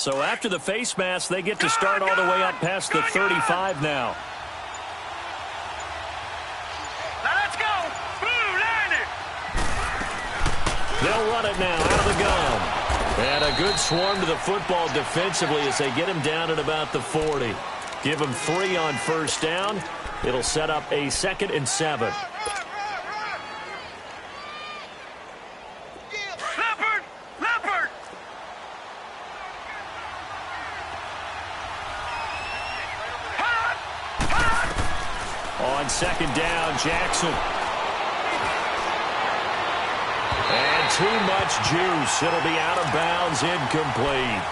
So after the face mask, they get to start all the way up past the 35 now. Let's go. They'll run it now out of the gun. And a good swarm to the football defensively as they get him down at about the 40. Give him 3 on first down. It'll set up a 2nd and 7. Leopard! On 2nd down, Jackson. And too much juice. It'll be out of bounds, incomplete.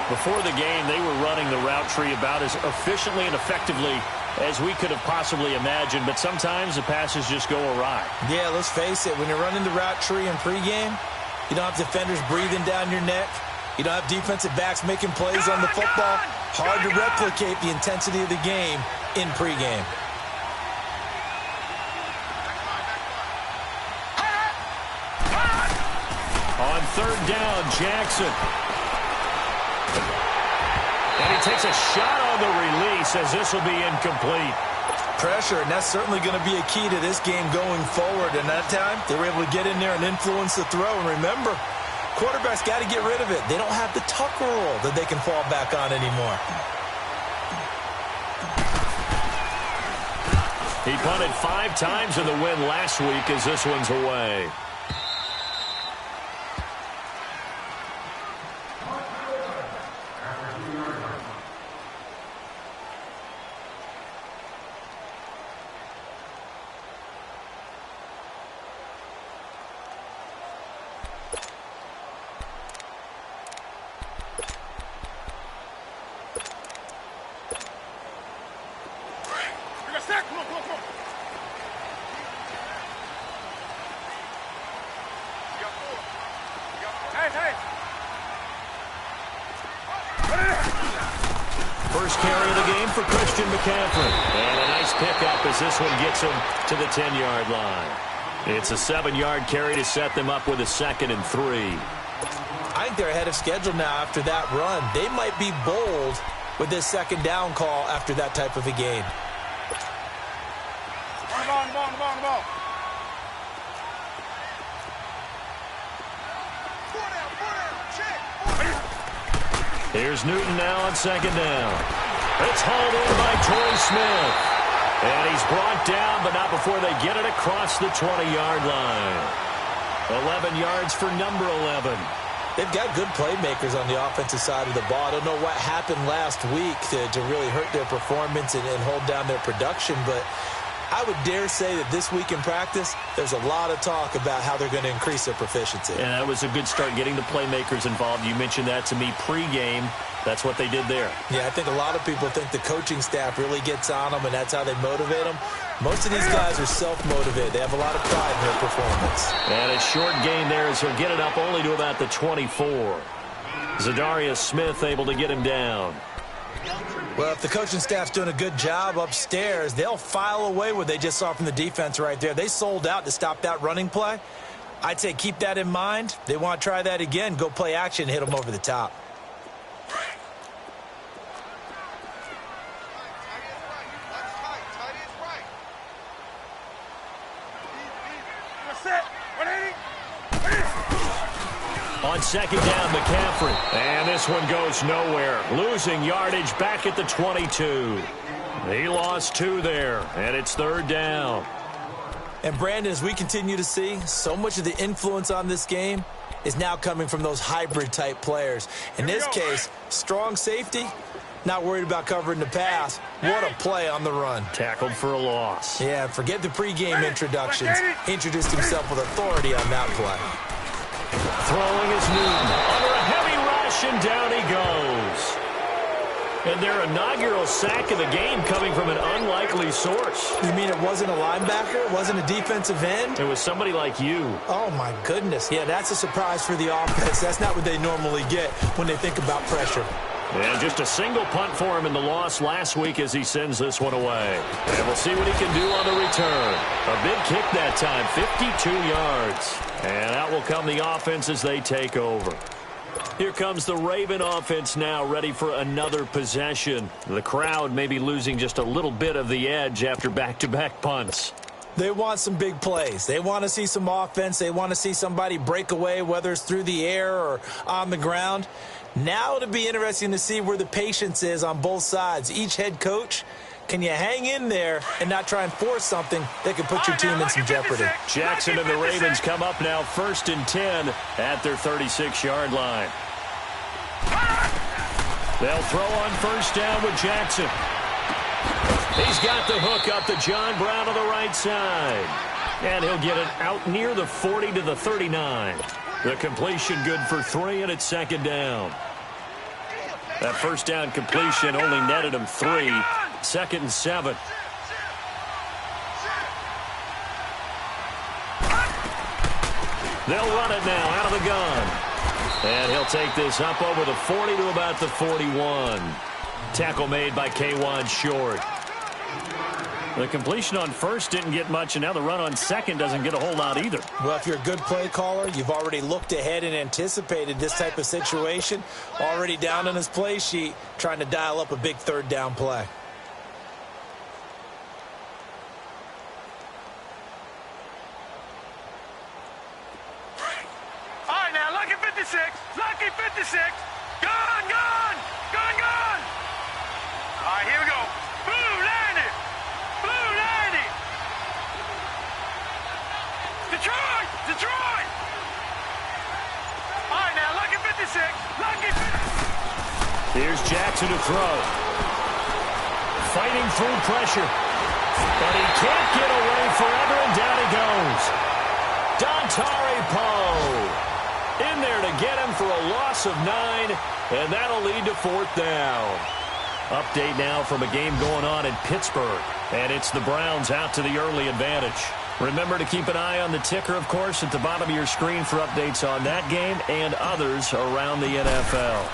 Before the game, they were running the route tree about as efficiently and effectively as we could have possibly imagined, but sometimes the passes just go awry. Yeah, let's face it. When you're running the route tree in pregame, you don't have defenders breathing down your neck. You don't have defensive backs making plays on the football. Hard to replicate the intensity of the game in pregame. On 3rd down, Jackson. And he takes a shot on the release as this will be incomplete. Pressure, and that's certainly going to be a key to this game going forward. And that time, they were able to get in there and influence the throw. And remember, quarterbacks got to get rid of it. They don't have the Tucker rule that they can fall back on anymore. He punted 5 times in the win last week as this one's away. First carry of the game for Christian McCaffrey. And a nice pickup as this one gets him to the 10-yard line. It's a 7-yard carry to set them up with a 2nd and 3. I think they're ahead of schedule now after that run. They might be bold with this 2nd down call after that type of a game. On the ball. Here's Newton now on 2nd down. It's hauled in by Torrey Smith. And he's brought down, but not before they get it across the 20-yard line. 11 yards for number 11. They've got good playmakers on the offensive side of the ball. I don't know what happened last week to really hurt their performance and hold down their production, but I would dare say that this week in practice, there's a lot of talk about how they're going to increase their proficiency. And that was a good start, getting the playmakers involved. You mentioned that to me pregame. That's what they did there. Yeah, I think a lot of people think the coaching staff really gets on them, and that's how they motivate them. Most of these guys are self-motivated. They have a lot of pride in their performance. And a short gain there as he'll get it up only to about the 24. Zadarius Smith able to get him down. Well, if the coaching staff's doing a good job upstairs, they'll file away what they just saw from the defense right there. They sold out to stop that running play. I'd say keep that in mind. They want to try that again. Go play action, hit them over the top. On 2nd down, McCaffrey. And this one goes nowhere. Losing yardage back at the 22. He lost 2 there, and it's 3rd down. And, Brandon, as we continue to see, so much of the influence on this game is now coming from those hybrid-type players. In this case, strong safety, not worried about covering the pass. What a play on the run. Tackled for a loss. Yeah, forget the pregame introductions. He introduced himself with authority on that play. Throwing is Newton. Under a heavy rush, and down he goes. And their inaugural sack of the game coming from an unlikely source. You mean it wasn't a linebacker? It wasn't a defensive end? It was somebody like you. Oh, my goodness. Yeah, that's a surprise for the offense. That's not what they normally get when they think about pressure. And just a single punt for him in the loss last week as he sends this one away. And we'll see what he can do on the return. A big kick that time, 52 yards. And out will come the offense as they take over. Here comes the Raven offense now, ready for another possession. The crowd may be losing just a little bit of the edge after back-to-back punts. They want some big plays. They want to see some offense. They want to see somebody break away, whether it's through the air or on the ground. Now it'll be interesting to see where the patience is on both sides. Each head coach, can you hang in there and not try and force something that could put your team in some jeopardy? Jackson and the Ravens come up now 1st and 10 at their 36-yard line. They'll throw on 1st down with Jackson. He's got the hook up to John Brown on the right side. And he'll get it out near the 40 to the 39. The completion good for 3, and it's 2nd down. That 1st down completion only netted him 3. 2nd and 7. They'll run it now out of the gun. And he'll take this up over the 40 to about the 41. Tackle made by K'Wan Short. The completion on 1st didn't get much, and now the run on 2nd doesn't get a whole lot either. Well, if you're a good play caller, you've already looked ahead and anticipated this type of situation. Already down on his play sheet, trying to dial up a big 3rd down play. All right, now, lucky 56. Lucky 56. Gone, gone. Gone, gone. All right, here we go. Blue landed. Blue landed. Detroit. Detroit. All right, now, lucky 56. Lucky 56. Here's Jackson to throw. Fighting through pressure. But he can't get away forever, and down he goes. Dontari Poe in there to get him for a loss of 9, and that'll lead to 4th down. Update now from a game going on in Pittsburgh, and it's the Browns out to the early advantage. Remember to keep an eye on the ticker, of course, at the bottom of your screen for updates on that game and others around the NFL.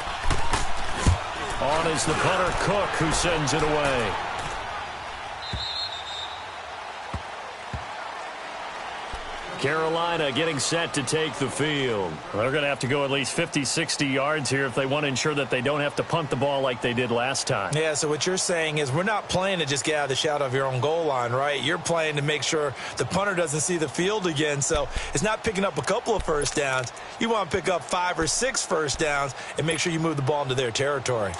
On is the punter, Cook, who sends it away. Carolina getting set to take the field. They're going to have to go at least 50, 60 yards here if they want to ensure that they don't have to punt the ball like they did last time. Yeah, so what you're saying is we're not playing to just get out of the shadow of your own goal line, right? You're playing to make sure the punter doesn't see the field again. So it's not picking up a couple of 1st downs. You want to pick up 5 or 6 1st downs and make sure you move the ball into their territory.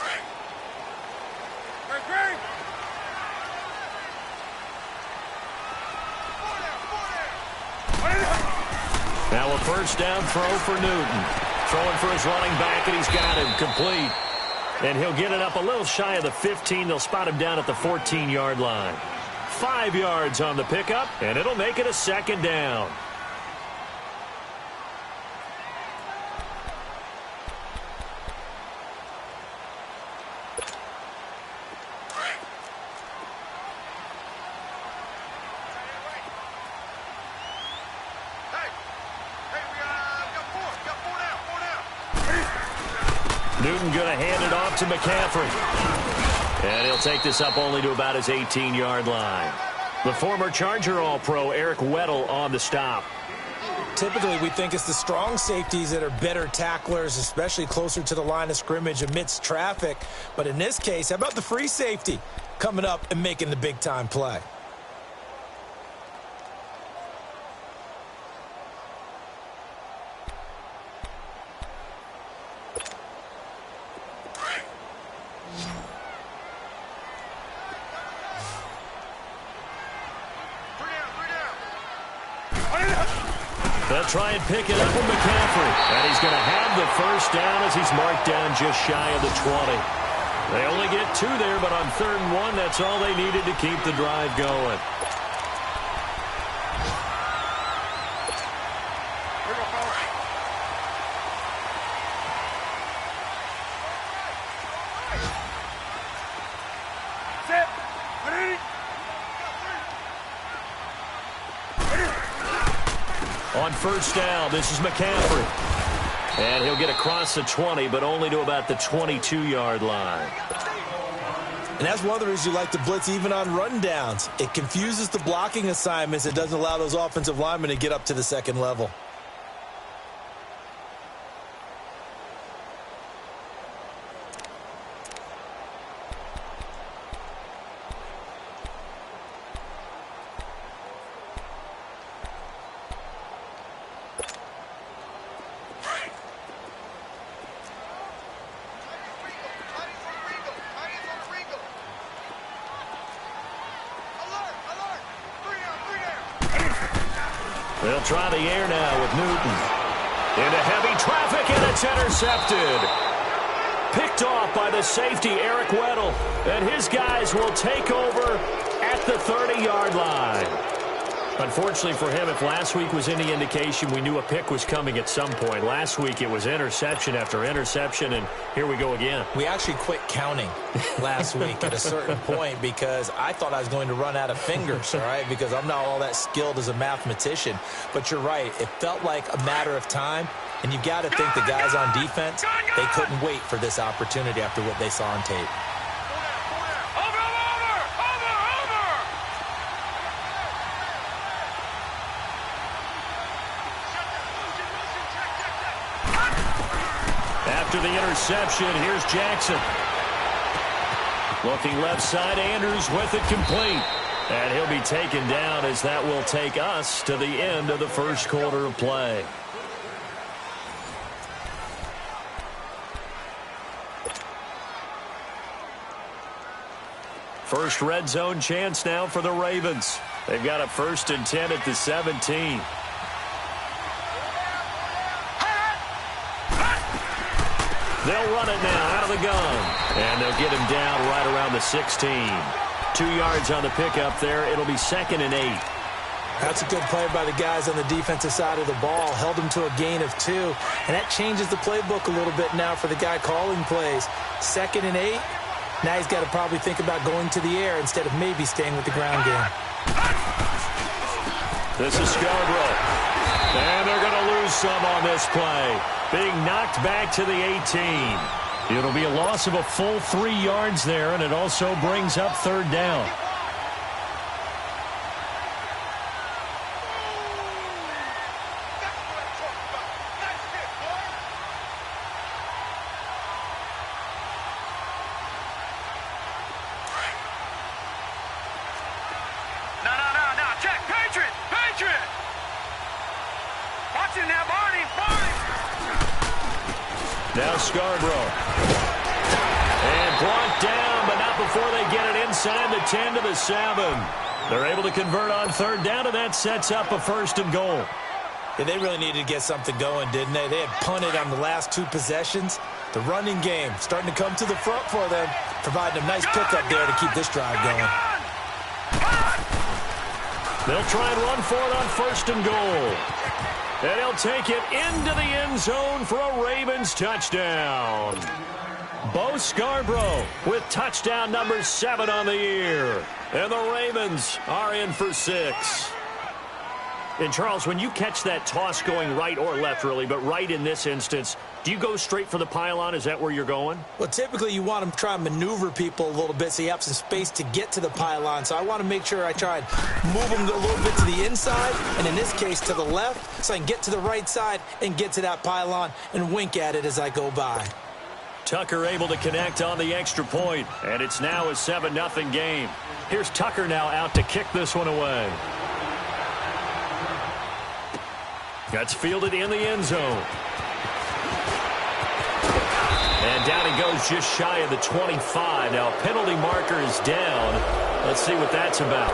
Now a 1st down throw for Newton. Throwing for his running back, and he's got him complete. And he'll get it up a little shy of the 15. They'll spot him down at the 14-yard line. 5 yards on the pickup, and it'll make it a 2nd down. Newton going to hand it off to McCaffrey. And he'll take this up only to about his 18-yard line. The former Charger All-Pro Eric Weddle on the stop. Typically, we think it's the strong safeties that are better tacklers, especially closer to the line of scrimmage amidst traffic. But in this case, how about the free safety coming up and making the big-time play? They'll try and pick it up with McCaffrey. And he's going to have the 1st down as he's marked down just shy of the 20. They only get 2 there, but on 3rd and 1, that's all they needed to keep the drive going. On 1st down, this is McCaffrey. And he'll get across the 20, but only to about the 22-yard line. And that's one of the reasons you like to blitz even on rundowns. It confuses the blocking assignments. It doesn't allow those offensive linemen to get up to the 2nd level. They'll try the air now with Newton. Into heavy traffic, and it's intercepted. Picked off by the safety, Eric Weddle. And his guys will take over at the 30-yard line. Unfortunately for him, if last week was any indication, we knew a pick was coming at some point. Last week it was interception after interception, and here we go again. We actually quit counting last week at a certain point because I thought I was going to run out of fingers, all right, because I'm not all that skilled as a mathematician. But you're right. It felt like a matter of time, and you've got to think the guys on defense, they couldn't wait for this opportunity after what they saw on tape. After the interception, here's Jackson. Looking left side, Andrews with it complete. And he'll be taken down as that will take us to the end of the first quarter of play. First red zone chance now for the Ravens. They've got a 1st and 10 at the 17. They'll run it now out of the gun. And they'll get him down right around the 16. 2 yards on the pickup there. It'll be 2nd and 8. That's a good play by the guys on the defensive side of the ball. Held him to a gain of 2. And that changes the playbook a little bit now for the guy calling plays. 2nd and 8. Now he's got to probably think about going to the air instead of maybe staying with the ground game. This is Scarborough. And they're going to lose some on this play. Being knocked back to the 18. It'll be a loss of a full 3 yards there, and it also brings up 3rd down. No. Check. Patriot. Watch it now, Barney. Now Scarborough. And brought down, but not before they get it inside the 10 to the 7. They're able to convert on 3rd down, and that sets up a 1st and goal. Yeah, they really needed to get something going, didn't they? They had punted on the last 2 possessions. The running game starting to come to the front for them, providing a nice pickup there to keep this drive going. They'll try and run for it on 1st and goal. And he'll take it into the end zone for a Ravens touchdown. Bo Scarborough with touchdown number 7 on the year. And the Ravens are in for 6. And, Charles, when you catch that toss going right or left, really, but right in this instance, do you go straight for the pylon? Is that where you're going? Well, typically you want to try and maneuver people a little bit so you have some space to get to the pylon. So I want to make sure I try and move them a little bit to the inside, and in this case to the left, so I can get to the right side and get to that pylon and wink at it as I go by. Tucker able to connect on the extra point, and it's now a 7-0 game. Here's Tucker now out to kick this one away. That's fielded in the end zone. And down he goes just shy of the 25. Now penalty marker is down. Let's see what that's about.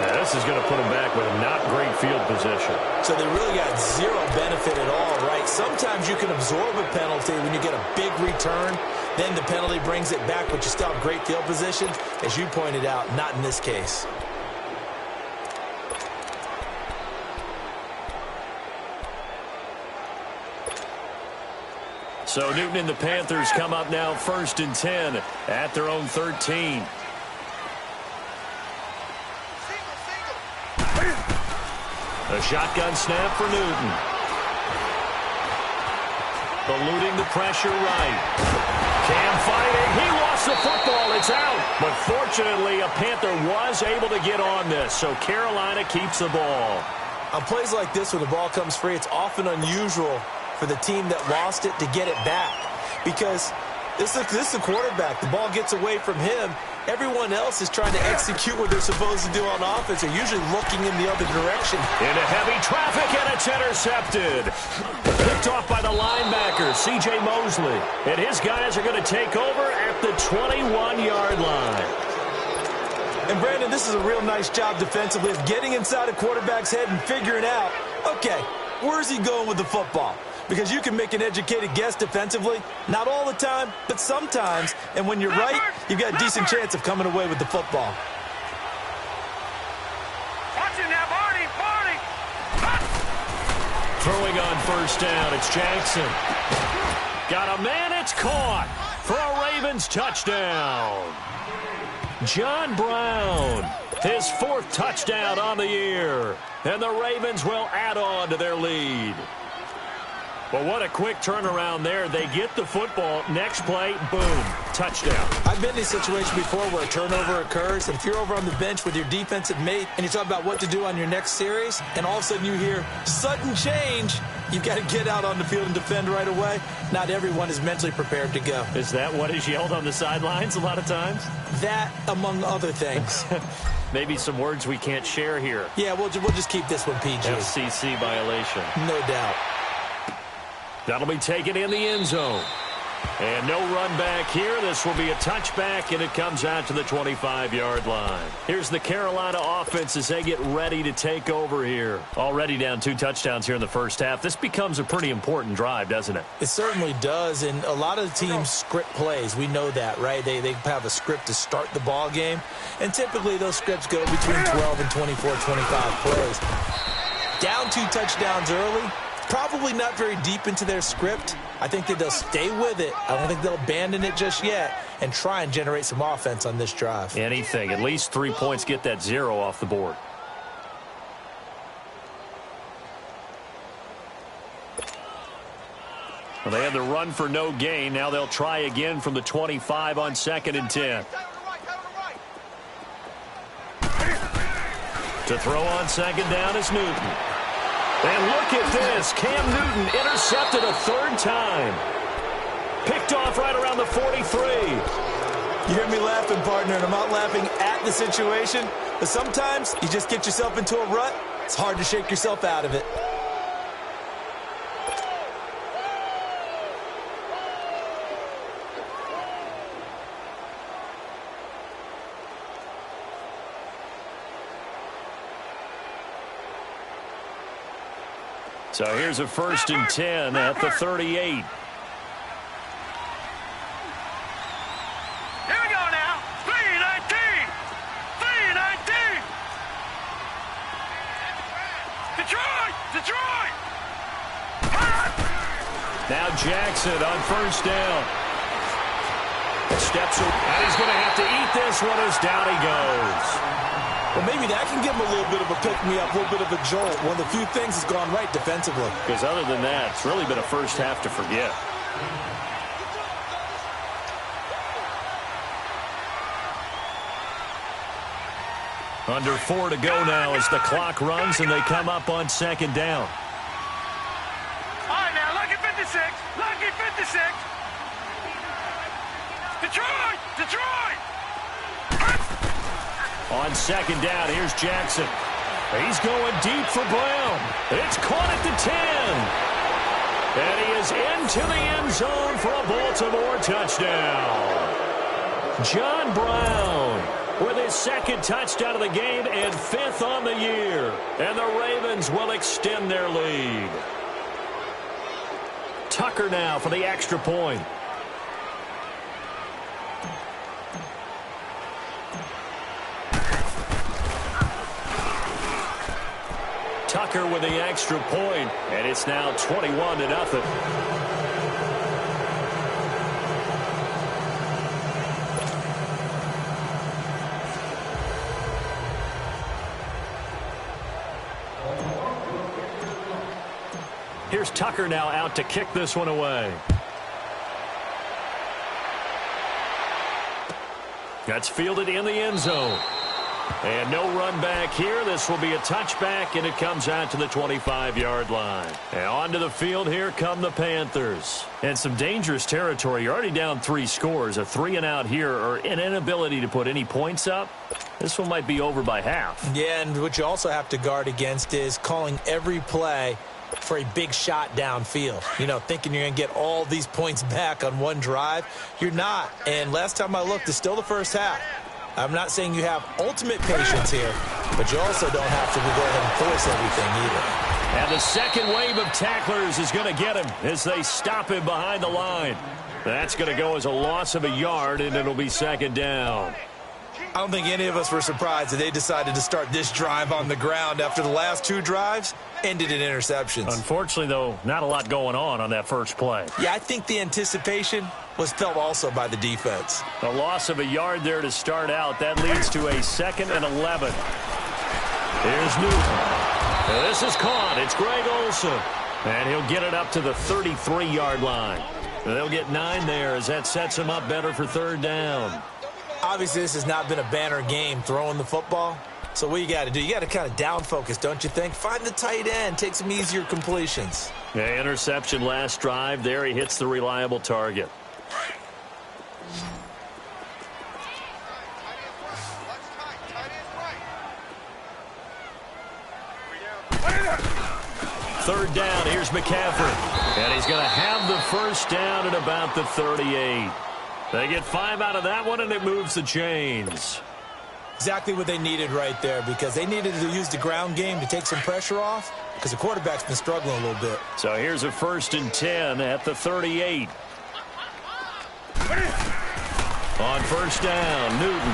Now, this is going to put him back with not great field position. So they really got zero benefit at all, right? Sometimes you can absorb a penalty when you get a big return. Then the penalty brings it back, but you still have great field position. As you pointed out, not in this case. So Newton and the Panthers come up now 1st and 10 at their own 13. A shotgun snap for Newton. Eluding the pressure right. Cam fighting. He lost the football. It's out. But fortunately, a Panther was able to get on this. So Carolina keeps the ball. On plays like this, when the ball comes free, it's often unusual for the team that lost it to get it back. Because this is the quarterback. The ball gets away from him. Everyone else is trying to execute what they're supposed to do on offense. They're usually looking in the other direction. Into heavy traffic, and it's intercepted. Picked off by the linebacker, C.J. Mosley. And his guys are going to take over at the 21-yard line. And, Brandon, this is a real nice job defensively of getting inside a quarterback's head and figuring out, okay, where's he going with the football? Because you can make an educated guess defensively, not all the time, but sometimes. And when you're right, you've got a decent chance of coming away with the football. Watch it now, Barney, Barney. Throwing on first down, it's Jackson. Got a man, it's caught for a Ravens touchdown. John Brown, his 4th touchdown on the year. And the Ravens will add on to their lead. But what a quick turnaround there. They get the football. Next play, boom, touchdown. I've been in a situation before where a turnover occurs, and if you're over on the bench with your defensive mate and you talk about what to do on your next series, and all of a sudden you hear sudden change, you've got to get out on the field and defend right away. Not everyone is mentally prepared to go. Is that what is yelled on the sidelines a lot of times? That, among other things. Maybe some words we can't share here. Yeah, we'll just keep this one PG. FCC violation. No doubt. That'll be taken in the end zone. And no run back here. This will be a touchback, and it comes out to the 25-yard line. Here's the Carolina offense as they get ready to take over here. Already down 2 touchdowns here in the first half. This becomes a pretty important drive, doesn't it? It certainly does, and a lot of the teams script plays. We know that, right? They have a script to start the ball game, and typically those scripts go between 12 and 24, 25 plays. Down 2 touchdowns early. Probably not very deep into their script. I think that they'll stay with it. I don't think they'll abandon it just yet and try and generate some offense on this drive. Anything. At least 3 points, get that 0 off the board. Well, they had the run for no gain. Now they'll try again from the 25 on 2nd and 10. To throw on 2nd down is Newton. And look at this. Cam Newton intercepted a 3rd time. Picked off right around the 43. You hear me laughing, partner, and I'm not laughing at the situation. But sometimes you just get yourself into a rut. It's hard to shake yourself out of it. So here's a 1st and 10 at the 38. Here we go now. 3-19. 3-19. Detroit. Detroit. Now Jackson on 1st down. Steps up, and he's going to have to eat this one as down he goes. Well, maybe that can give him a little bit of a pick-me-up, a little bit of a jolt. One of the few things that's gone right defensively. Because other than that, it's really been a first half to forget. Under 4 to go now as the clock runs and they come up on 2nd down. All right, now, lucky 56. Lucky 56. Detroit. Detroit. On 2nd down, here's Jackson. He's going deep for Brown. It's caught at the 10. And he is into the end zone for a Baltimore touchdown. John Brown with his 2nd touchdown of the game and 5th on the year. And the Ravens will extend their lead. Tucker now for the extra point. Tucker with the extra point, and it's now 21-0. Here's Tucker now out to kick this one away. That's fielded in the end zone. And no run back here. This will be a touchback, and it comes out to the 25-yard line. And onto the field here come the Panthers. And some dangerous territory. You're already down 3 scores. A 3-and-out here or an inability to put any points up. This one might be over by half. Yeah, and what you also have to guard against is calling every play for a big shot downfield. You know, thinking you're going to get all these points back on one drive. You're not. And last time I looked, it's still the first half. I'm not saying you have ultimate patience here, but you also don't have to go ahead and force everything either. And the second wave of tacklers is going to get him as they stop him behind the line. That's going to go as a loss of a yard, and it'll be second down. I don't think any of us were surprised that they decided to start this drive on the ground after the last two drives ended in interceptions. Unfortunately, though, not a lot going on that first play. Yeah, I think the anticipation was felt also by the defense. A loss of a yard there to start out. That leads to a 2nd and 11. Here's Newton. This is caught. It's Greg Olsen. And he'll get it up to the 33-yard line. They'll get 9 there as that sets him up better for third down. Obviously, this has not been a banner game throwing the football. So what you got to do, you got to kind of down focus, don't you think? Find the tight end, take some easier completions. Yeah, interception last drive. There he hits the reliable target. Third down, here's McCaffrey. And he's going to have the first down at about the 38. They get 5 out of that one, and it moves the chains. Exactly what they needed right there, because they needed to use the ground game to take some pressure off, because the quarterback's been struggling a little bit. So here's a 1st and 10 at the 38. On first down, Newton.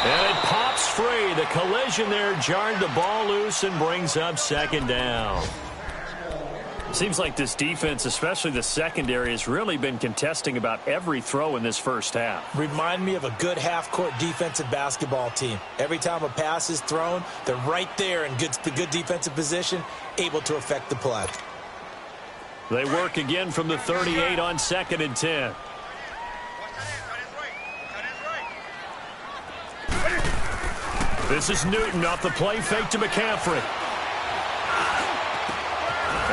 And it pops free. The collision there jarred the ball loose and brings up second down. Seems like this defense, especially the secondary, has really been contesting about every throw in this first half. Remind me of a good half-court defensive basketball team. Every time a pass is thrown, they're right there in good defensive position, able to affect the play. They work again from the 38 on 2nd and 10. This is Newton off the play fake to McCaffrey.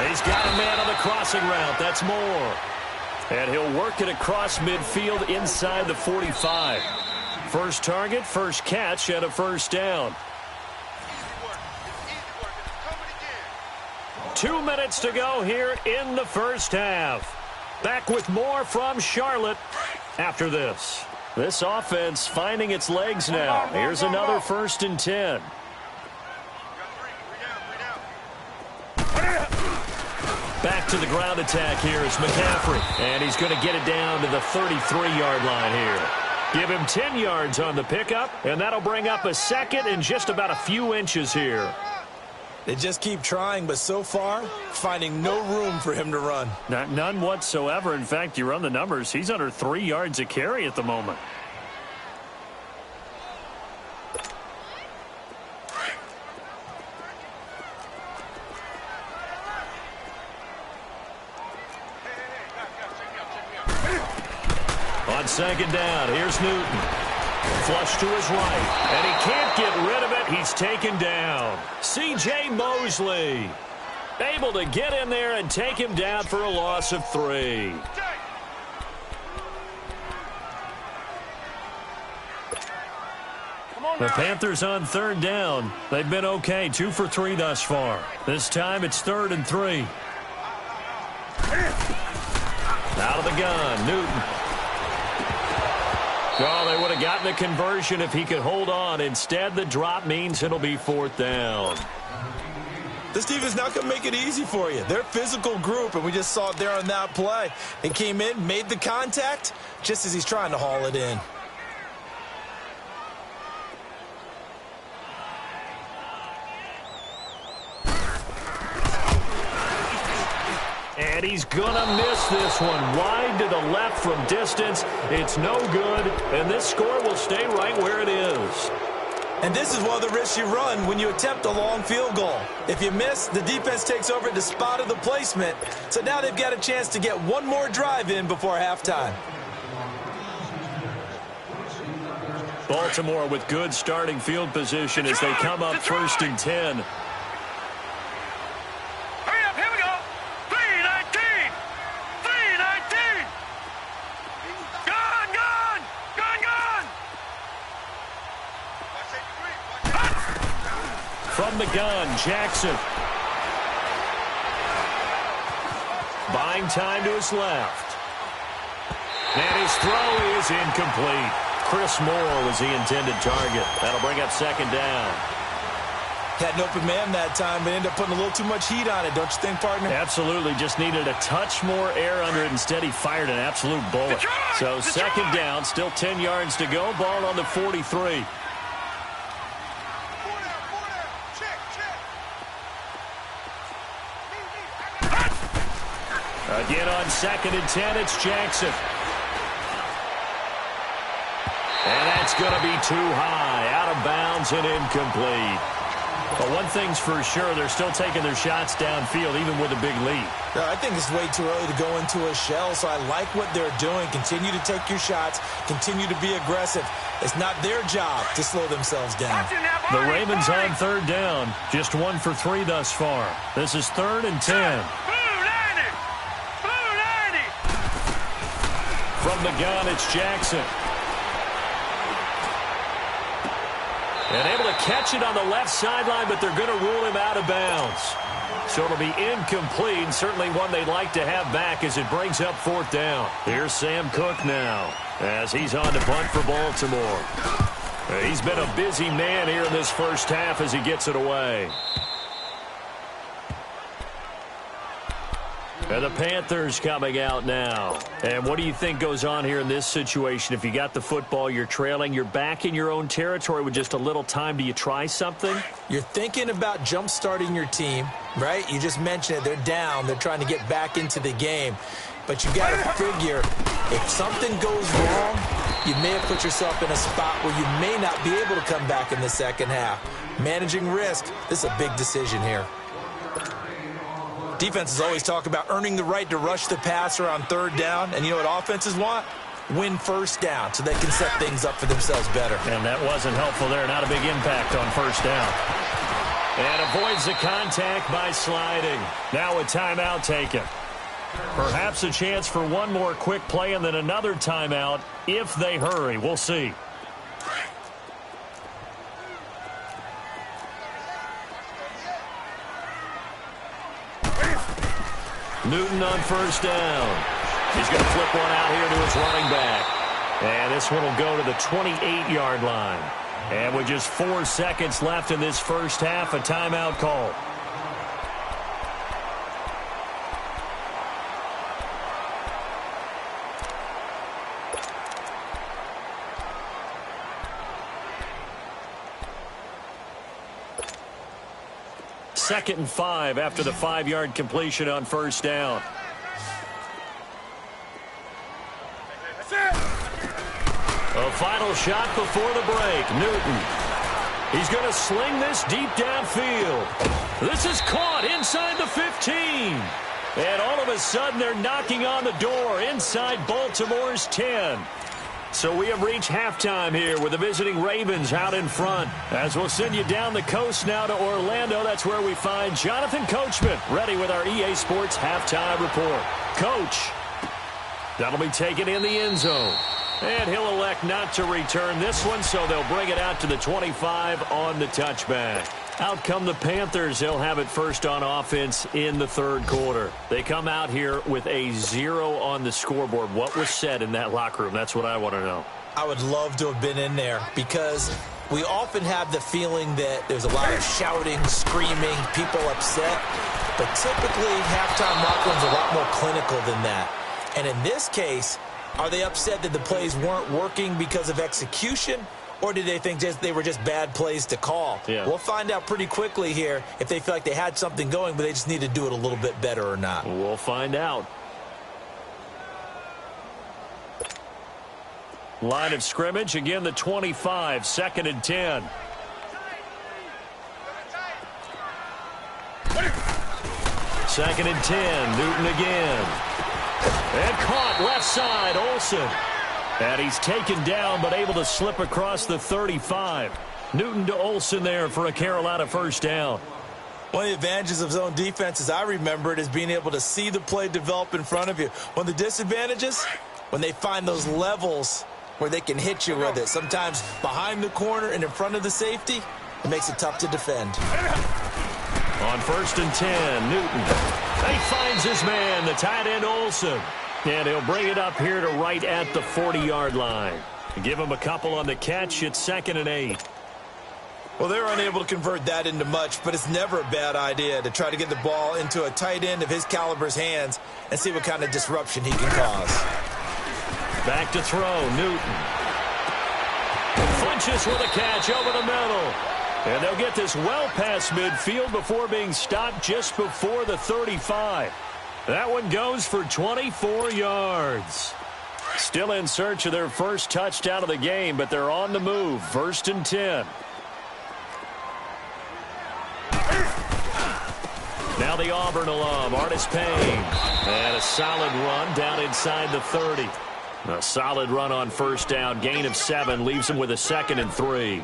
He's got a man on the crossing route. That's Moore. And he'll work it across midfield inside the 45. First target, first catch, and a first down. 2 minutes to go here in the first half. Back with more from Charlotte after this. This offense finding its legs now. Here's another 1st and 10. Back to the ground attack here is McCaffrey. And he's going to get it down to the 33-yard line here. Give him 10 yards on the pickup, and that'll bring up a 2nd and just about a few inches here. They just keep trying, but so far, finding no room for him to run. None whatsoever. In fact, you run the numbers, he's under 3 yards a carry at the moment. On second down, here's Newton. Flush to his right, and he can't get rid of it. He's taken down. C.J. Mosley able to get in there and take him down for a loss of 3. The Panthers on third down. They've been okay, 2 for 3 thus far. This time it's 3rd and 3. Out of the gun, Newton. Oh, they would have gotten a conversion if he could hold on. Instead, the drop means it'll be 4th down. This defense is not going to make it easy for you. They're a physical group, and we just saw it there on that play. They came in, made the contact, just as he's trying to haul it in. And he's going to miss this one. Wide to the left from distance. It's no good, and this score will stay right where it is. And this is one of the risks you run when you attempt a long field goal. If you miss, the defense takes over the spot of the placement. So now they've got a chance to get one more drive in before halftime. Baltimore with good starting field position as they come up 1st and 10. From the gun, Jackson. Buying time to his left. And his throw is incomplete. Chris Moore was the intended target. That'll bring up second down. Had an open man that time, but ended up putting a little too much heat on it, don't you think, partner? Absolutely. Just needed a touch more air under it. Instead, he fired an absolute bullet. So second down, still 10 yards to go. Ball on the 43. Again on second and 10, it's Jackson. And that's going to be too high. Out of bounds and incomplete. But one thing's for sure, they're still taking their shots downfield, even with a big lead. I think it's way too early to go into a shell, so I like what they're doing. Continue to take your shots. Continue to be aggressive. It's not their job to slow themselves down. The Ravens on third down. Just 1 for 3 thus far. This is 3rd and 10. From the gun, it's Jackson. And able to catch it on the left sideline, but they're going to rule him out of bounds. So it'll be incomplete, certainly one they'd like to have back as it brings up 4th down. Here's Sam Cook now as he's on to punt for Baltimore. He's been a busy man here in this first half as he gets it away. And the Panthers coming out now. And what do you think goes on here in this situation? If you got the football, you're trailing, you're back in your own territory with just a little time. Do you try something? You're thinking about jump-starting your team, right? You just mentioned it. They're down. They're trying to get back into the game. But you got to figure, if something goes wrong, you may have put yourself in a spot where you may not be able to come back in the second half. Managing risk, this is a big decision here. Defenses always talk about earning the right to rush the passer on third down. And you know what offenses want? Win first down so they can set things up for themselves better. And that wasn't helpful there. Not a big impact on first down. And avoids the contact by sliding. Now a timeout taken. Perhaps a chance for one more quick play and then another timeout if they hurry. We'll see. Newton on first down. He's going to flip one out here to his running back. And this one will go to the 28-yard line. And with just 4 seconds left in this first half, a timeout call. Second and 5 after the 5-yard completion on first down. A final shot before the break. Newton. He's going to sling this deep downfield. This is caught inside the 15. And all of a sudden they're knocking on the door inside Baltimore's 10. So we have reached halftime here with the visiting Ravens out in front. As we'll send you down the coast now to Orlando. That's where we find Jonathan Coachman ready with our EA Sports halftime report. Coach, that'll be taken in the end zone. And he'll elect not to return this one, so they'll bring it out to the 25 on the touchback. Out come the Panthers. They'll have it first on offense in the third quarter. They come out here with a 0 on the scoreboard. What was said in that locker room? That's what I want to know. I would love to have been in there because we often have the feeling that there's a lot of shouting, screaming, people upset. But typically, halftime locker rooms are a lot more clinical than that. And in this case, are they upset that the plays weren't working because of execution? Or did they think they were just bad plays to call? Yeah. We'll find out pretty quickly here if they feel like they had something going, but they just need to do it a little bit better or not. We'll find out. Line of scrimmage, again the 25, second and 10. Second and 10, Newton again. And caught left side, Olsen. And he's taken down but able to slip across the 35. Newton to Olsen there for a Carolina first down. One of the advantages of zone defense, as I remember it, is being able to see the play develop in front of you. One of the disadvantages, when they find those levels where they can hit you with it. Sometimes behind the corner and in front of the safety, it makes it tough to defend. On first and 10, Newton. He finds his man, the tight end Olsen. And he'll bring it up here to right at the 40-yard line. Give him a couple on the catch. It's 2nd and 8. Well, they're unable to convert that into much, but it's never a bad idea to try to get the ball into a tight end of his caliber's hands and see what kind of disruption he can cause. Back to throw, Newton. Funches with a catch over the middle. And they'll get this well past midfield before being stopped just before the 35. That one goes for 24 yards. Still in search of their first touchdown of the game, but they're on the move. 1st and 10. Now the Auburn alum, Artis Payne. And a solid run down inside the 30. A solid run on 1st down. Gain of 7 leaves him with a 2nd and 3.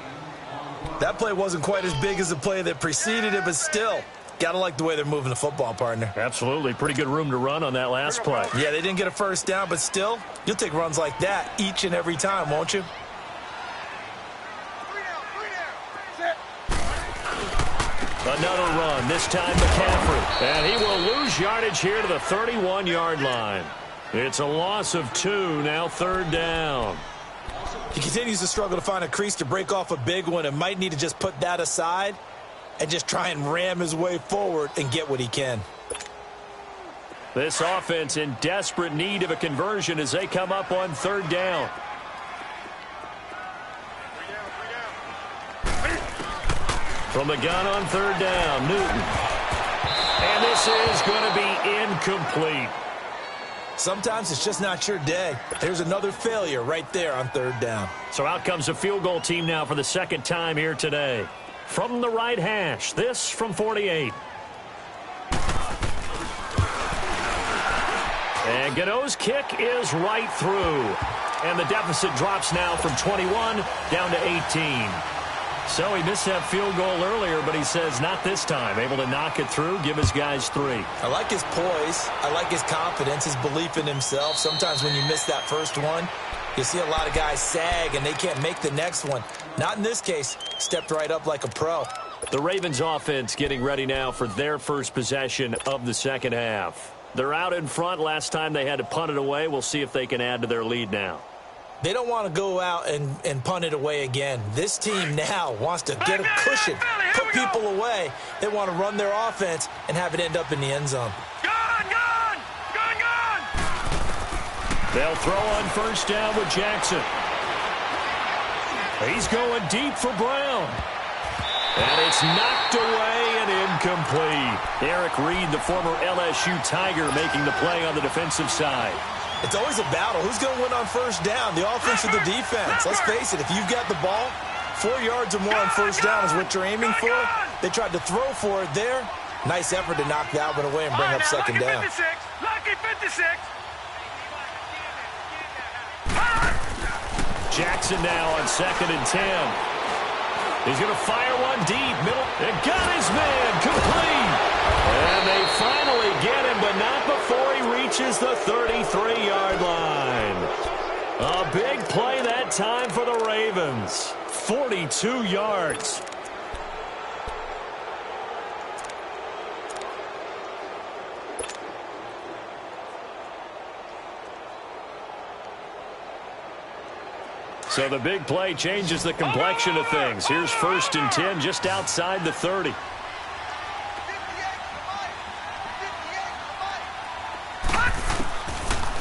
That play wasn't quite as big as the play that preceded it, but still, gotta like the way they're moving the football, partner. Absolutely. Pretty good room to run on that last play. Yeah, they didn't get a 1st down, but still, you'll take runs like that each and every time, won't you? Another run, this time McCaffrey. And he will lose yardage here to the 31-yard line. It's a loss of 2, now 3rd down. He continues to struggle to find a crease to break off a big one and might need to just put that aside and just try and ram his way forward and get what he can. This offense in desperate need of a conversion as they come up on 3rd down. From the gun on 3rd down, Newton. And this is going to be incomplete. Sometimes it's just not your day. There's another failure right there on 3rd down. So out comes a field goal team now for the 2nd time here today. From the right hash, this from 48. And Gano's kick is right through. And the deficit drops now from 21 down to 18. So he missed that field goal earlier, but he says not this time. Able to knock it through, give his guys 3. I like his poise. I like his confidence, his belief in himself. Sometimes when you miss that first one, you see a lot of guys sag and they can't make the next one. Not in this case. Stepped right up like a pro. The Ravens offense getting ready now for their first possession of the 2nd half. They're out in front. Last time they had to punt it away. We'll see if they can add to their lead now. They don't want to go out and punt it away again. This team now wants to get a cushion, put people away. They want to run their offense and have it end up in the end zone. Gone! They'll throw on 1st down with Jackson. He's going deep for Brown. And it's knocked away and incomplete. Eric Reed, the former LSU Tiger, making the play on the defensive side. It's always a battle. Who's going to win on 1st down, the offense or the defense? Let's face it, if you've got the ball, 4 yards or more on 1st down is what you're aiming for. They tried to throw for it there. Nice effort to knock that one away and bring up 2nd down. Lucky 56. Jackson now on 2nd and 10. He's going to fire one deep. Middle. And got his man. Complete. And they finally get him, but not before he reaches the 33-yard line. A big play that time for the Ravens. 42 yards. So the big play changes the complexion of things. Here's 1st and 10 just outside the 30.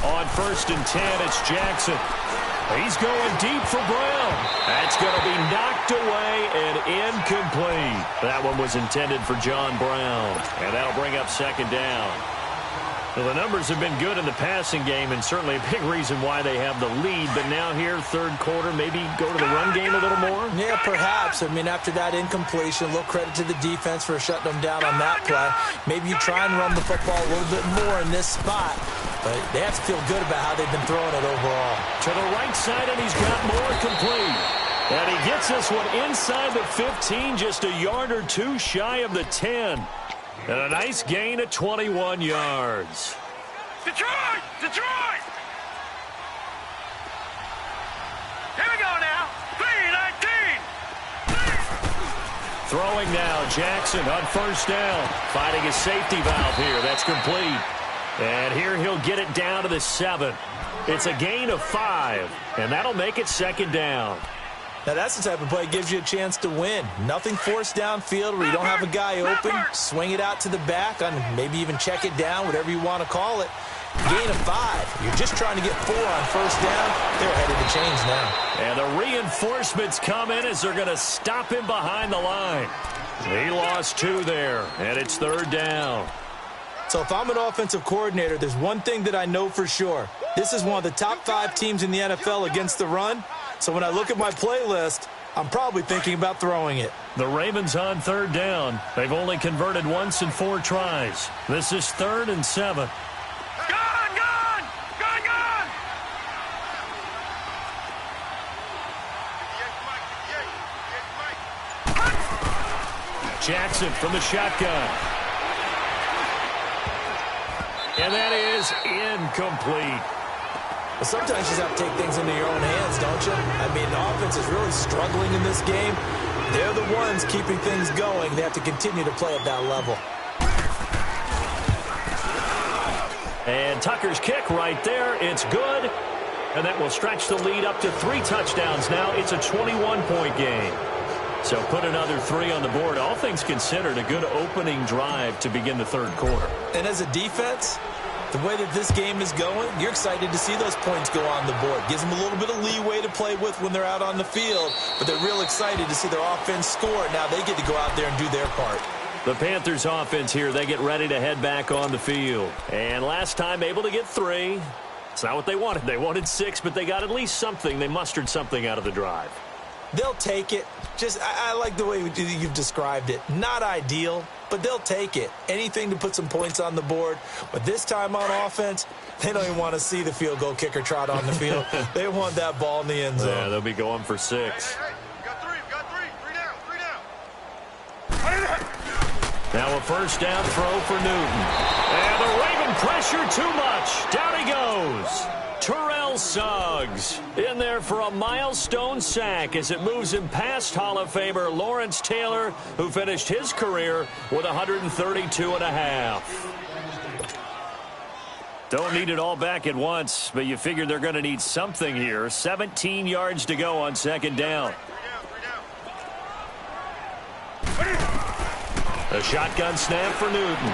On 1st and 10, it's Jackson. He's going deep for Brown. That's going to be knocked away and incomplete. That one was intended for John Brown. And that'll bring up 2nd down. Well, the numbers have been good in the passing game, and certainly a big reason why they have the lead. But now here, 3rd quarter, maybe go to the run game a little more? Yeah, perhaps. I mean, after that incompletion, a little credit to the defense for shutting them down on that play. Maybe you try and run the football a little bit more in this spot. But they have to feel good about how they've been throwing it overall. To the right side, and he's got more complete. And he gets this one inside the 15, just a yard or 2 shy of the 10. And a nice gain of 21 yards. Detroit! Detroit! Here we go now. 3-19. Throwing now, Jackson on 1st down. Finding his safety valve here. That's complete. And here he'll get it down to the 7. It's a gain of 5, and that'll make it 2nd down. Now, that's the type of play that gives you a chance to win. Nothing forced downfield where you don't have a guy open. Swing it out to the back, and maybe even check it down, whatever you want to call it. Gain of 5. You're just trying to get 4 on 1st down. They're headed to change now. And the reinforcements come in as they're going to stop him behind the line. He lost 2 there, and it's 3rd down. So if I'm an offensive coordinator, there's one thing that I know for sure. This is one of the top 5 teams in the NFL against the run. So when I look at my playlist, I'm probably thinking about throwing it. The Ravens on 3rd down. They've only converted once in 4 tries. This is 3rd and 7. Jackson from the shotgun. And that is incomplete. But sometimes you just have to take things into your own hands, don't you? I mean, the offense is really struggling in this game. They're the ones keeping things going. They have to continue to play at that level. And Tucker's kick right there. It's good. And that will stretch the lead up to 3 touchdowns now. It's a 21-point game. So put another 3 on the board. All things considered, a good opening drive to begin the 3rd quarter. And as a defense, the way that this game is going, you're excited to see those points go on the board. Gives them a little bit of leeway to play with when they're out on the field, but they're real excited to see their offense score. Now they get to go out there and do their part. The Panthers offense here, they get ready to head back on the field. And last time able to get 3. It's not what they wanted. They wanted 6, but they got at least something. They mustered something out of the drive. They'll take it. I like the way you've described it. Not ideal, but they'll take it. Anything to put some points on the board. But this time on offense, they don't even want to see the field goal kicker trot on the field. They want that ball in the end zone. Yeah, they'll be going for 6. Hey, we got 3. We got 3. 3 down. Now a 1st down throw for Newton. And the Raven pressure too much. Down he goes. Terrell Suggs in there for a milestone sack as it moves him past Hall of Famer Lawrence Taylor, who finished his career with 132.5. Don't need it all back at once, but you figure they're going to need something here. 17 yards to go on 2nd down. A shotgun snap for Newton.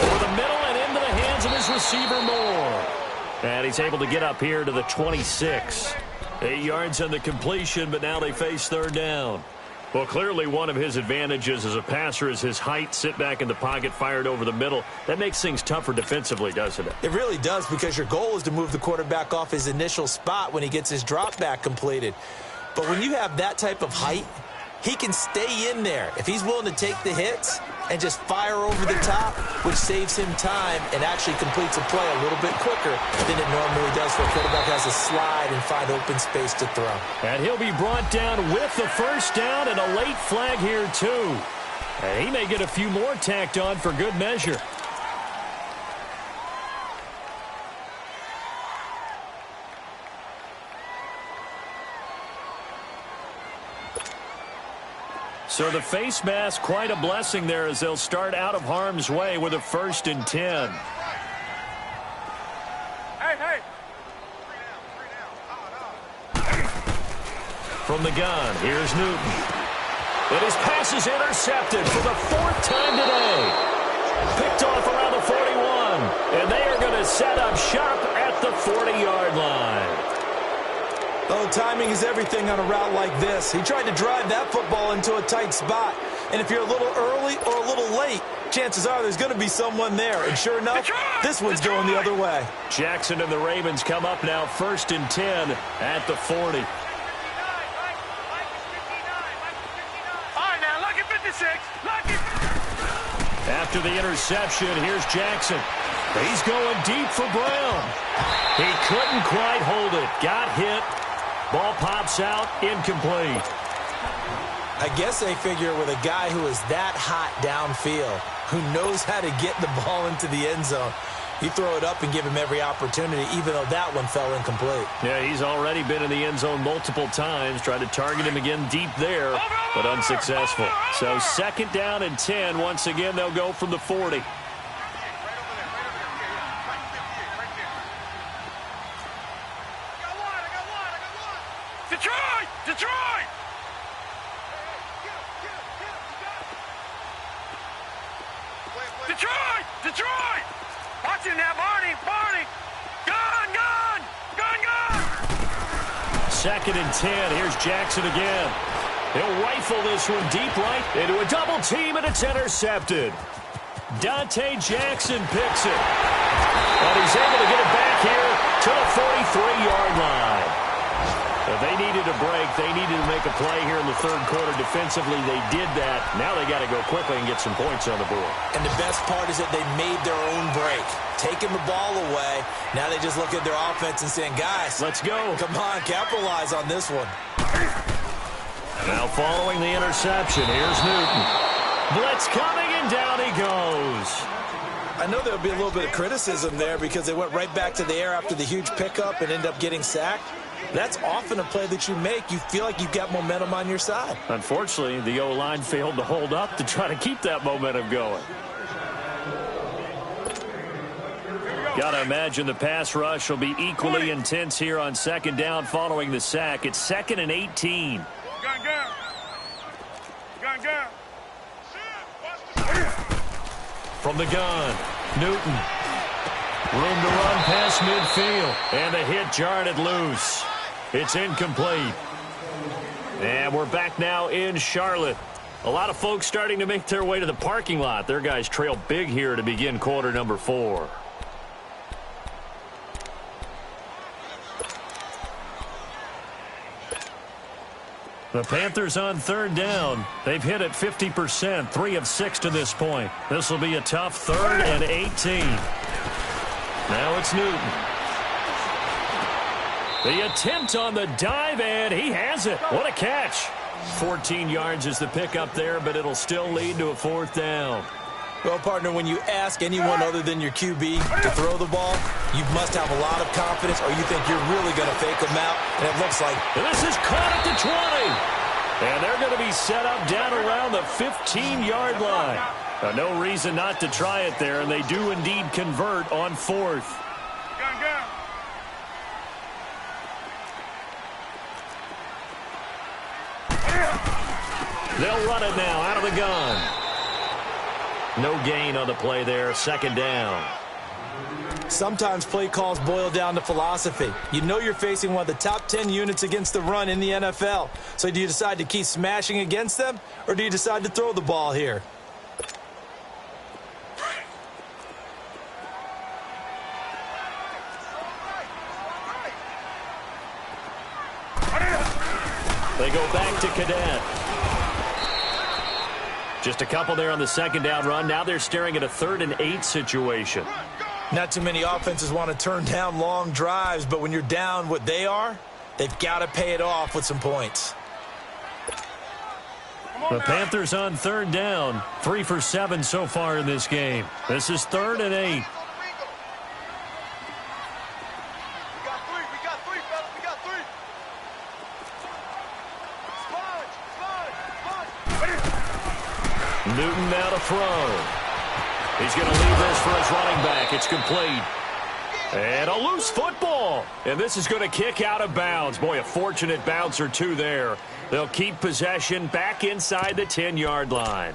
Over the middle and into the hands of his receiver Moore. And he's able to get up here to the 26. 8 yards on the completion, but now they face 3rd down. Well, clearly one of his advantages as a passer is his height. Sit back in the pocket, fired over the middle. That makes things tougher defensively, doesn't it? It really does, because your goal is to move the quarterback off his initial spot when he gets his drop back completed. But when you have that type of height, he can stay in there if he's willing to take the hits and just fire over the top, which saves him time and actually completes a play a little bit quicker than it normally does, where a quarterback has to slide and find open space to throw. And he'll be brought down with the 1st down and a late flag here, too. And he may get a few more tacked on for good measure. So the face mask, quite a blessing there as they'll start out of harm's way with a 1st and 10. Hey. From the gun, here's Newton. And his pass is intercepted for the 4th time today. Picked off around the 41. And they are going to set up shop at the 40-yard line. Oh, timing is everything on a route like this. He tried to drive that football into a tight spot. And if you're a little early or a little late, chances are there's going to be someone there. And sure enough, this one's going the other way. Jackson and the Ravens come up now 1st and 10 at the 40. All right, now, lucky 56. Lucky. After the interception, here's Jackson. He's going deep for Brown. He couldn't quite hold it. Got hit. Ball pops out, incomplete. I guess they figure with a guy who is that hot downfield, who knows how to get the ball into the end zone, you throw it up and give him every opportunity, even though that one fell incomplete. Yeah, he's already been in the end zone multiple times, tried to target him again deep there, but unsuccessful. So 2nd down and 10. Once again, they'll go from the 40. Detroit! Detroit! Detroit! Watch him now, Barney! Barney! Gun! Gun! Gun! Gun! 2nd and 10. Here's Jackson again. He'll rifle this one deep right into a double team, and it's intercepted. Dante Jackson picks it. And he's able to get it back here to the 43-yard line. They needed a break. They needed to make a play here in the 3rd quarter defensively. They did that. Now they got to go quickly and get some points on the board. And the best part is that they made their own break, taking the ball away. Now they just look at their offense and saying, guys, let's go. Come on, capitalize on this one. Now following the interception, here's Newton. Blitz coming, and down he goes. I know there'll be a little bit of criticism there because they went right back to the air after the huge pickup and end up getting sacked. That's often a play that you make. You feel like you've got momentum on your side. Unfortunately, the O-line failed to hold up to try to keep that momentum going. Got to imagine the pass rush will be equally intense here on 2nd down following the sack. It's 2nd and 18. Gun! Gun! Gun! Gun! From the gun, Newton. Room to run past midfield. And the hit jarred it loose. It's incomplete. And we're back now in Charlotte. A lot of folks starting to make their way to the parking lot. Their guys trail big here to begin quarter number 4. The Panthers on 3rd down. They've hit it 50%, 3 of 6 to this point. This will be a tough 3rd and 18. Now it's Newton. The attempt on the dive, and he has it. What a catch. 14 yards is the pickup there, but it'll still lead to a 4th down. Well, partner, when you ask anyone other than your QB to throw the ball, you must have a lot of confidence, or you think you're really going to fake them out, and it looks like... This is caught at the 20. And they're going to be set up down around the 15-yard line. No reason not to try it there, and they do indeed convert on 4th. Gun! Gun! They'll run it now out of the gun. No gain on the play there. 2nd down. Sometimes play calls boil down to philosophy. You know you're facing one of the top 10 units against the run in the NFL. So do you decide to keep smashing against them, or do you decide to throw the ball here? They go back to Cadet. Just a couple there on the 2nd down run. Now they're staring at a 3rd and 8 situation. Not too many offenses want to turn down long drives, but when you're down what they are, they've got to pay it off with some points. The Panthers on 3rd down. 3 for 7 so far in this game. This is 3rd and 8. Newton now to throw. He's going to leave this for his running back. It's complete. And a loose football. And this is going to kick out of bounds. Boy, a fortunate bounce or two there. They'll keep possession back inside the 10-yard line.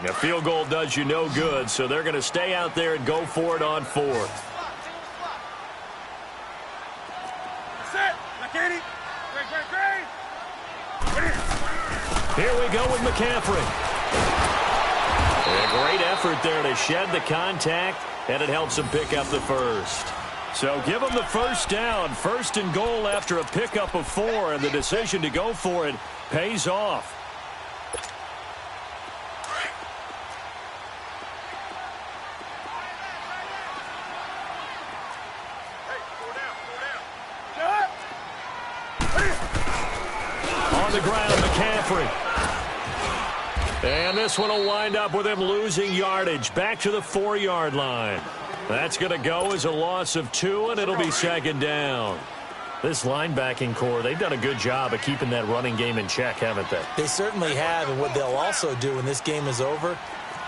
A field goal does you no good, so they're going to stay out there and go for it on 4th. Here we go with McCaffrey. A great effort there to shed the contact, and it helps him pick up the 1st. So give him the 1st down, 1st and goal after a pickup of 4, and the decision to go for it pays off. On the ground, McCaffrey. And this one will wind up with him losing yardage back to the 4-yard line. That's going to go as a loss of 2, and it'll be 2nd down. This linebacking core, they've done a good job of keeping that running game in check, haven't they? They certainly have, and what they'll also do when this game is over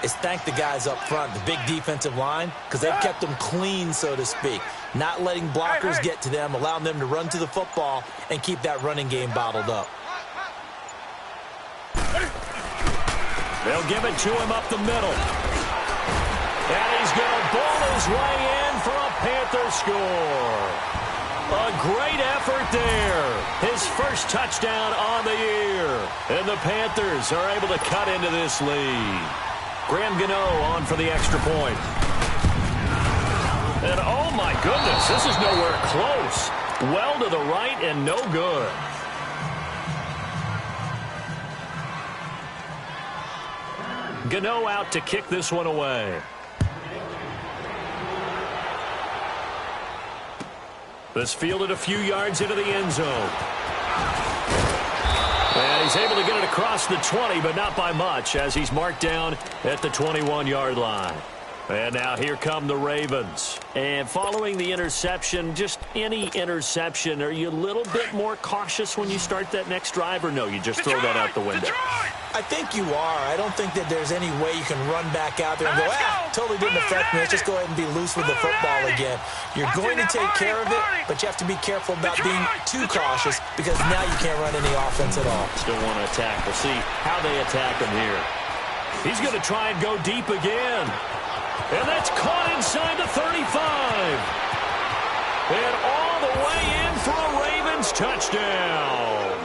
is thank the guys up front, the big defensive line, because they've kept them clean, so to speak. Not letting blockers get to them, allowing them to run to the football and keep that running game bottled up. They'll give it to him up the middle. And he's going to ball his way in for a Panther score. A great effort there. His first touchdown on the year. And the Panthers are able to cut into this lead. Graham Gano on for the extra point. And oh my goodness, this is nowhere close. Well to the right and no good. Gano out to kick this one away. This fielded a few yards into the end zone. And he's able to get it across the 20, but not by much, as he's marked down at the 21-yard line. And now here come the Ravens. And following the interception, just any interception, are you a little bit more cautious when you start that next drive, or no, you just throw that out the window? I think you are. I don't think that there's any way you can run back out there and go, totally didn't affect me. Let's just go ahead and be loose with the football again. You're going to take care of it, but you have to be careful about being too cautious, because now you can't run any offense at all. Still want to attack. We'll see how they attack him here. He's going to try and go deep again. And that's caught inside the 35. And all the way in for a Ravens touchdown.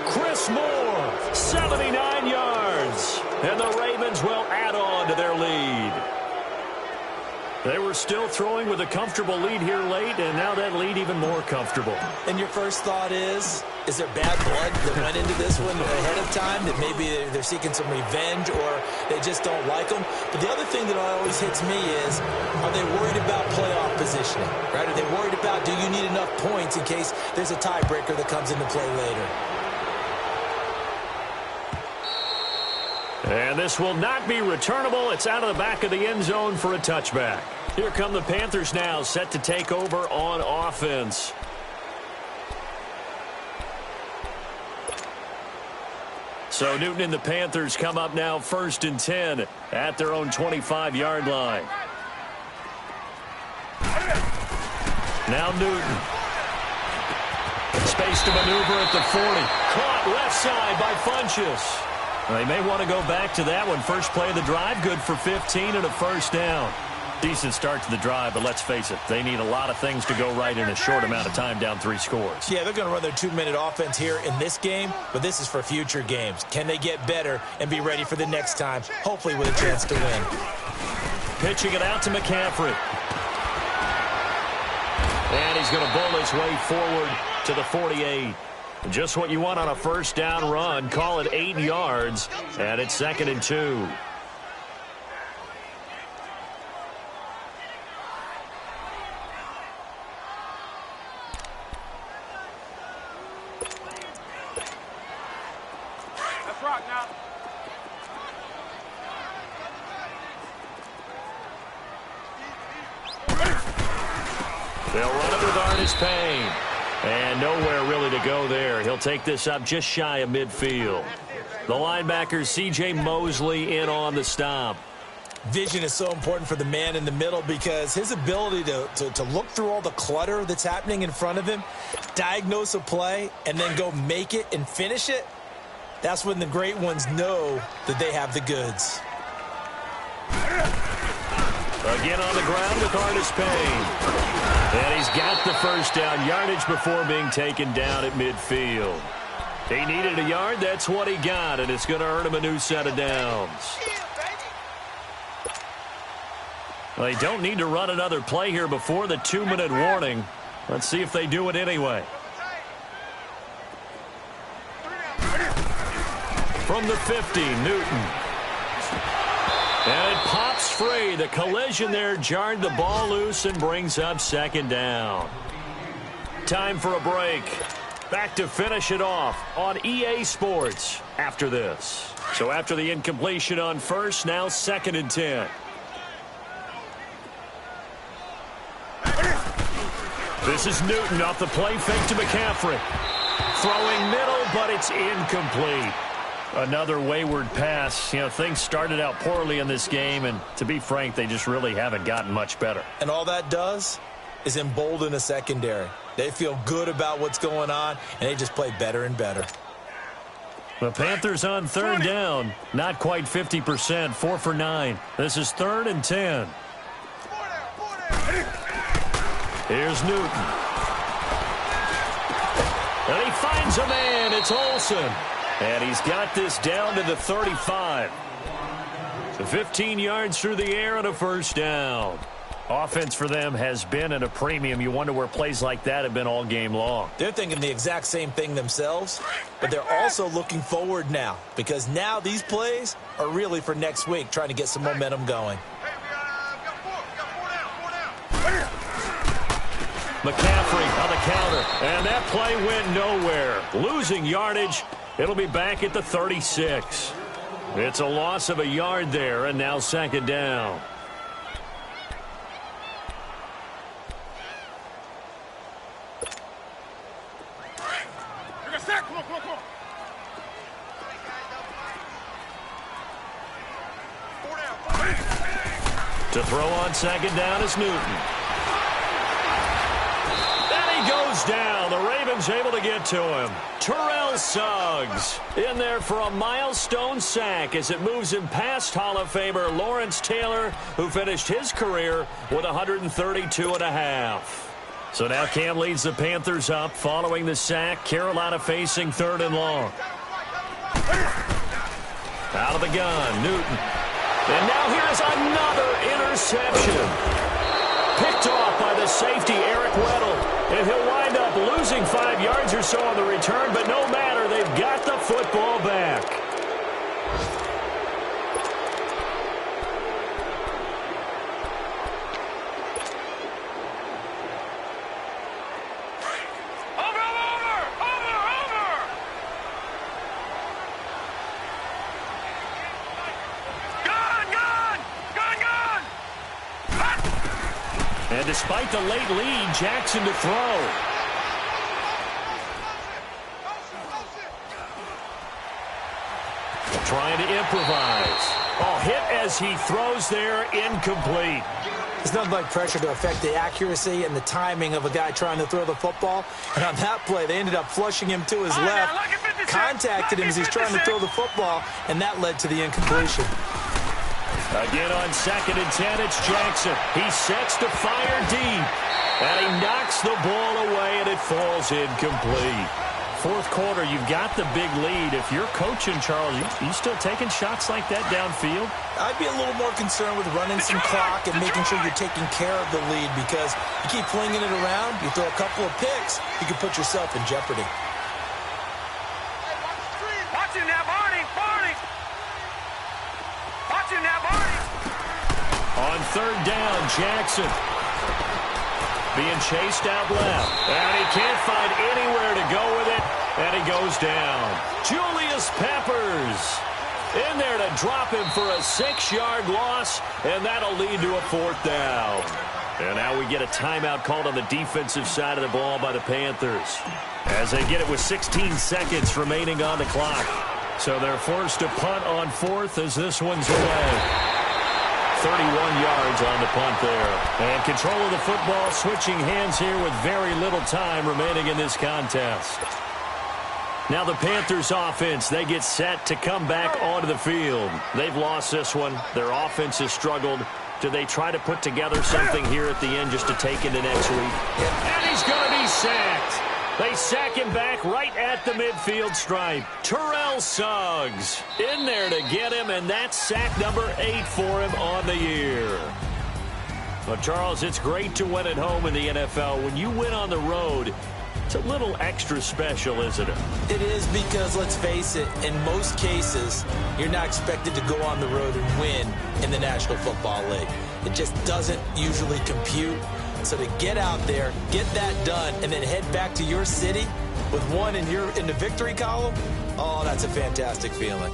Chris Moore, 79 yards. And the Ravens will add on to their lead. They were still throwing with a comfortable lead here late, and now that lead even more comfortable. And your first thought is there bad blood that went into this one ahead of time, that maybe they're seeking some revenge or they just don't like them? But the other thing that always hits me is, are they worried about playoff positioning, right? Are they worried about, do you need enough points in case there's a tiebreaker that comes into play later? And this will not be returnable. It's out of the back of the end zone for a touchback. Here come the Panthers now, set to take over on offense. So Newton and the Panthers come up now 1st and 10 at their own 25-yard line. Now Newton. Space to maneuver at the 40. Caught left side by Funchess. They may want to go back to that one. First play of the drive, good for 15 and a first down. Decent start to the drive, but let's face it, they need a lot of things to go right in a short amount of time, down 3 scores. Yeah, they're going to run their 2-minute offense here in this game, but this is for future games. Can they get better and be ready for the next time, hopefully with a chance to win? Pitching it out to McCaffrey. And he's going to bull his way forward to the 48. Just what you want on a first down run. Call it 8 yards, and it's 2nd and 2. Let's rock now. They'll run it with Artis Payne. And nowhere really to go there. He'll take this up just shy of midfield. The linebacker, C.J. Mosley, in on the stop. Vision is so important for the man in the middle, because his ability to look through all the clutter that's happening in front of him, diagnose a play, and then go make it and finish it, that's when the great ones know that they have the goods. Again on the ground with Artis Payne. And he's got the first down, yardage before being taken down at midfield. He needed a yard, that's what he got, and it's going to earn him a new set of downs. Well, they don't need to run another play here before the 2-minute warning. Let's see if they do it anyway. From the 50, Newton. And it pops free. The collision there jarred the ball loose and brings up 2nd down. Time for a break. Back to finish it off on EA Sports after this. So after the incompletion on first, now 2nd and 10. This is Newton off the play fake to McCaffrey. Throwing middle, but it's incomplete. Another wayward pass. You know, things started out poorly in this game, and to be frank, they just really haven't gotten much better. And all that does is embolden a secondary. They feel good about what's going on, and they just play better and better. The Panthers on third down. Not quite 50%, 4 for 9. This is 3rd and 10. Here's Newton. And he finds a man. It's Olsen. And he's got this down to the 35. So 15 yards through the air and a first down. Offense for them has been at a premium. You wonder where plays like that have been all game long. They're thinking the exact same thing themselves, but they're also looking forward now because now these plays are really for next week, trying to get some momentum going. McCaffrey on the counter, and that play went nowhere. Losing yardage. It'll be back at the 36. It's a loss of a yard there, and now 2nd down. To throw on 2nd down is Newton. And he goes down. The Ravens able to get to him. Terrell Suggs in there for a milestone sack as it moves him past Hall of Famer Lawrence Taylor, who finished his career with 132.5. So now Cam leads the Panthers up following the sack. Carolina facing 3rd and long. Out of the gun, Newton. And now here's another interception. Picked off by the safety, Eric Weddle. And he'll wind up losing 5 yards or so on the return, but no matter, they've got the football back. And despite the late lead, Jackson to throw. Trying to improvise. Oh, hit as he throws there, incomplete. It's nothing like pressure to affect the accuracy and the timing of a guy trying to throw the football. And on that play, they ended up flushing him to his left, contacted him as he's trying to throw the football, and that led to the incompletion. Again on 2nd and 10, it's Jackson. He sets to fire deep, and he knocks the ball away, and it falls incomplete. 4th quarter, you've got the big lead. If you're coaching, Charles, you still taking shots like that downfield? I'd be a little more concerned with running some clock and making sure you're taking care of the lead because you keep flinging it around, you throw a couple of picks, you can put yourself in jeopardy. Watching that, Barney! Watching that, Barney! On 3rd down, Jackson being chased out left. And he can't find anywhere to go with it. And he goes down. Julius Peppers in there to drop him for a 6-yard loss. And that'll lead to a 4th down. And now we get a timeout called on the defensive side of the ball by the Panthers, as they get it with 16 seconds remaining on the clock. So they're forced to punt on 4th as this one's away. 31 yards on the punt there. And control of the football switching hands here with very little time remaining in this contest. Now the Panthers offense, they get set to come back onto the field. They've lost this one. Their offense has struggled. Do they try to put together something here at the end just to take into next week? And he's going to be sacked. They sack him back right at the midfield stripe. Terrell Suggs in there to get him, and that's sack number 8 for him on the year. But, Charles, it's great to win at home in the NFL. When you win on the road, it's a little extra special, isn't it? It is because, let's face it, in most cases, you're not expected to go on the road and win in the National Football League. It just doesn't usually compute. So to get out there, get that done, and then head back to your city with one in the victory column, oh, that's a fantastic feeling.